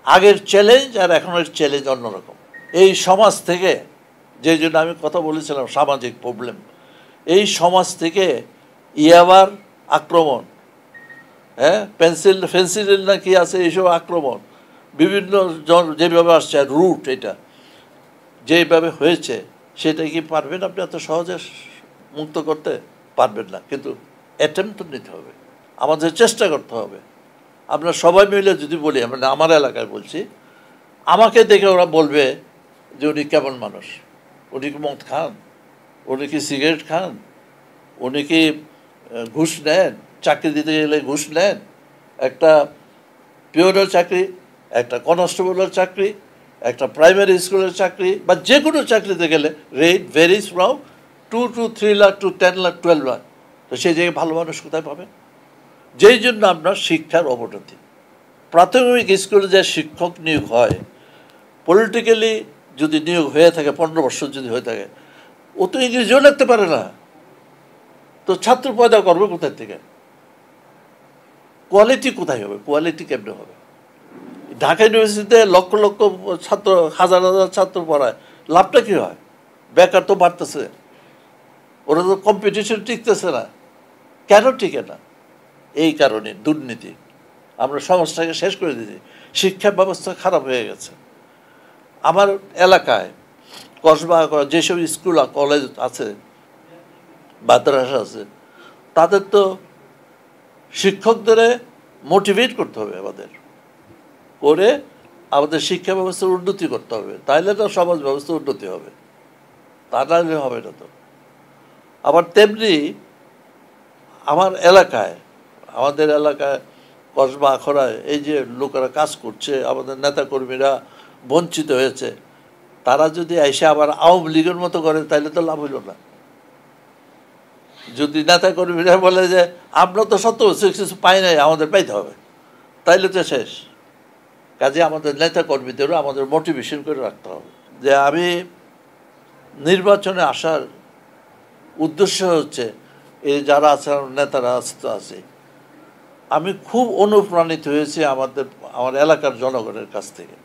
আগের চ্যালেঞ্জ আর এখনের চ্যালেঞ্জ অন্যরকম। এই সমাজ থেকে, যে জন্য আমি কথা বলেছিলাম সামাজিক প্রবলেম, এই সমাজ থেকে ইয়াবার আক্রমণ, হ্যাঁ, ফেন্সিডিল না কি আছে, এইসব আক্রমণ বিভিন্ন যেভাবে আসছে রুট, এটা যেভাবে হয়েছে, সেটা কি পারবেন আপনি এত সহজে মুক্ত করতে? পারবেন না, কিন্তু অ্যাটেম্প্ট তো নিতে হবে, আমাদের চেষ্টা করতে হবে। আমরা সবাই মিলে যদি বলি, মানে আমার এলাকায় বলছি, আমাকে দেখে ওরা বলবে যে উনি কেমন মানুষ, উনি কি মদ খান, উনি কি সিগারেট খান, উনি কি ঘুষ নেন, চাকরি দিতে গেলে ঘুষ নেন, একটা পিওনের চাকরি, একটা কনস্টেবলের চাকরি, একটা প্রাইমারি স্কুলের চাকরি, বা যে কোনো চাকরিতে গেলে rate varies from 2 to 3 lakh to 10 lakh 12 lakh. তো সেই জায়গায় ভালো মানুষ কোথায় পাবেন? যেই জন্য আপনার শিক্ষার অবনতি। প্রাথমিক স্কুলে যে শিক্ষক নিয়োগ হয়, পলিটিক্যালি যদি নিয়োগ হয়ে থাকে, 15 বছর যদি হয়ে থাকে, ও তো ইংরেজিও লিখতে পারে না, তো ছাত্র পয়দা করবে কোথায় থেকে? কোয়ালিটি কোথায় হবে? কোয়ালিটি কেমনে হবে? ঢাকা ইউনিভার্সিটিতে লক্ষ লক্ষ ছাত্র, হাজার হাজার ছাত্র পড়ায়, লাভটা কী হয়? বেকার তো বাড়তেছে, ওরা তো কম্পিটিশন টিকতেছে না। কেন টিকে না? এই কারণে দুর্নীতি। আমরা সমাজটাকে শেষ করে দিয়েছি, শিক্ষা ব্যবস্থা খারাপ হয়ে গেছে। আমার এলাকায় কসবা যেসব স্কুল কলেজ আছে, মাদ্রাসা আছে, তাদের তো শিক্ষকদের মোটিভেট করতে হবে, করে আমাদের শিক্ষা ব্যবস্থার উন্নতি করতে হবে, তাইলে তো সমাজ ব্যবস্থা উন্নতি হবে, তা নাহলে হবে না তো। আবার তেমনি আমাদের এলাকায় কসবা আখড়ায় এই যে লোকেরা কাজ করছে, আমাদের নেতাকর্মীরা বঞ্চিত হয়েছে, তারা যদি এসে আবার আওয়ামী লীগের মতো করে, তাইলে তো লাভ হইল না। যদি নেতাকর্মীরা বলে যে আমরা তো 70 বছর কিছু পাই নাই, আমাদের পাইতে হবে, তাইলে তো শেষ। কাজে আমাদের নেতাকর্মীদেরও আমাদের মোটিভেশন করে রাখতে হবে যে আমি নির্বাচনে আসার উদ্দেশ্য হচ্ছে, এই যারা আছে নেতারা আছে, আমি খুব অনুপ্রাণিত হয়েছি আমার এলাকার জনগণের কাছ থেকে।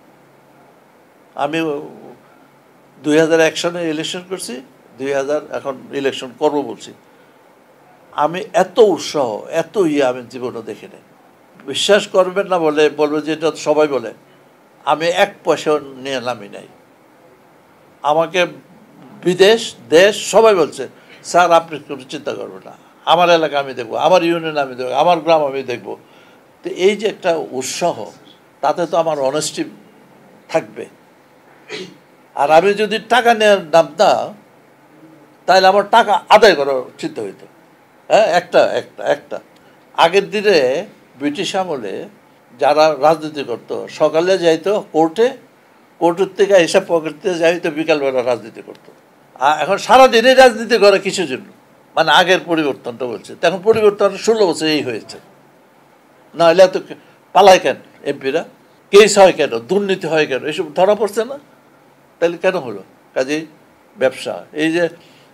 আমি 2001 সালে ইলেকশন করছি, 2000 এখন ইলেকশন করবো বলছি। আমি এত উৎসাহ, এত আমি জীবনে দেখিনি। বিশ্বাস করবেন না, বলবে যে এটা সবাই বলে, আমি 1 পয়সা নিয়ে নামি নাই। আমাকে বিদেশ দেশ সবাই বলছে, স্যার আপনি কোনো চিন্তা করবেন না, আমার এলাকা আমি দেখবো, আমার ইউনিয়ন আমি দেখবো, আমার গ্রাম আমি দেখবো। তো এই যে একটা উৎসাহ, তাতে তো আমার অনেস্টি থাকবে। আর আমি যদি টাকা নেওয়ার নামতাম, তাহলে আমার টাকা আদায় করার চিন্তা হইতো। হ্যাঁ, একটা আগের দিনে ব্রিটিশ আমলে যারা রাজনীতি করতো, সকালে যাইতো কোর্টের থেকে এসব পকেটতে যাইতো, বিকালবেলা রাজনীতি করতো। আর এখন সারাদিনই রাজনীতি করে কিছুর জন্য, মানে আগের পরিবর্তনটা বলছে। তখন পরিবর্তন 16 বছর এই হয়েছে, না হলে এত পালায় কেন এমপিরা? কেস হয় কেন, দুর্নীতি হয় কেন, এসব ধরা পড়ছে না, তাহলে কেন হলো? কাজেই ব্যবসা, এই যে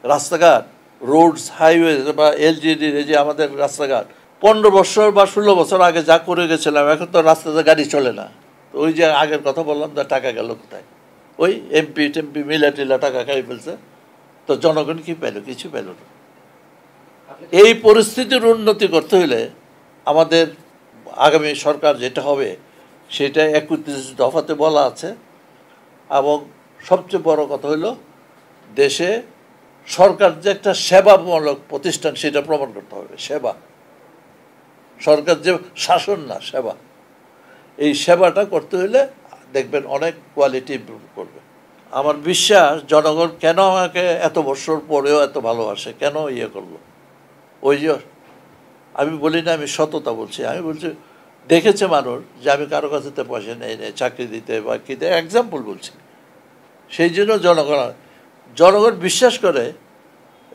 রাস্তাঘাট, রোডস, হাইওয়ে বা এলজিডির এই যে আমাদের রাস্তাঘাট, 15 বছর বা 16 বছর আগে যা করে গেছিলাম, এখন তো রাস্তাতে গাড়ি চলে না। তো ওই যে আগের কথা বললাম, যে টাকা গেল কোথায়? ওই এমপি টেমপি মিলা টাকা খাই ফেলছে, তো জনগণ কি পেল? কিছু পেল না। এই পরিস্থিতির উন্নতি করতে হলে আমাদের আগামী সরকার যেটা হবে, সেটা 31 দফাতে বলা আছে। এবং সবচেয়ে বড় কথা হলো, দেশে সরকার যে একটা সেবামূলক প্রতিষ্ঠান, সেটা প্রমাণ করতে হবে। সেবা, সরকার যে শাসন না, সেবা। এই সেবাটা করতে হলে দেখবেন অনেক কোয়ালিটি ইমপ্রুভ করবে। আমার বিশ্বাস, জনগণ কেন আমাকে এত বছর পরেও এত ভালোবাসে, কেন করলো, ওই যে আমি বলি না, আমি সততা বলছি, আমি বলছি দেখেছে মানুষ যে আমি কারো কাছে পয়সা নেই চাকরি দিতে বা কিতে, এক্সাম্পল বলছি। সেই জন্য জনগণ বিশ্বাস করে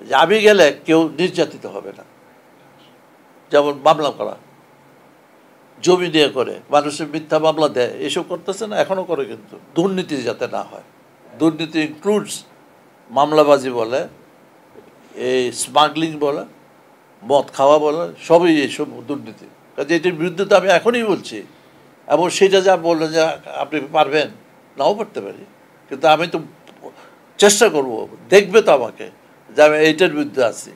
যে আমি গেলে কেউ নির্যাতিত হবে না। যেমন মামলা করা, জমি দিয়ে করে, মানুষের মিথ্যা মামলা দেয়, এসব করতেছে না, এখনও করে। কিন্তু দুর্নীতি যাতে না হয়, দুর্নীতি ইনক্লুডস মামলাবাজি বলে, এই স্মাগলিং বলে, মদ খাওয়া বলে, সবই এইসব দুর্নীতি। কাজে এটির বিরুদ্ধে তো আমি এখনই বলছি এবং সেটা যা বললেন যে আপনি পারবেন, নাও পারতে পারি, কিন্তু আমি তো চেষ্টা করব, দেখবে তো আমাকে যে আমি এইটার বিরুদ্ধে আছি।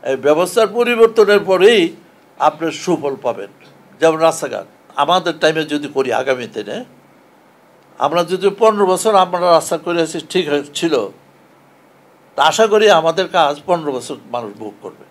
এই ব্যবস্থার পরিবর্তনের পরেই আপনার সুফল পাবেন। যেমন রাস্তাঘাট আমাদের টাইমে যদি করি আগামী দিনে, আমরা যদি 15 বছর আমরা রাস্তা করে আছি ঠিক ছিল, তা আশা করি আমাদের কাজ 15 বছর মানুষ ভোগ করবে।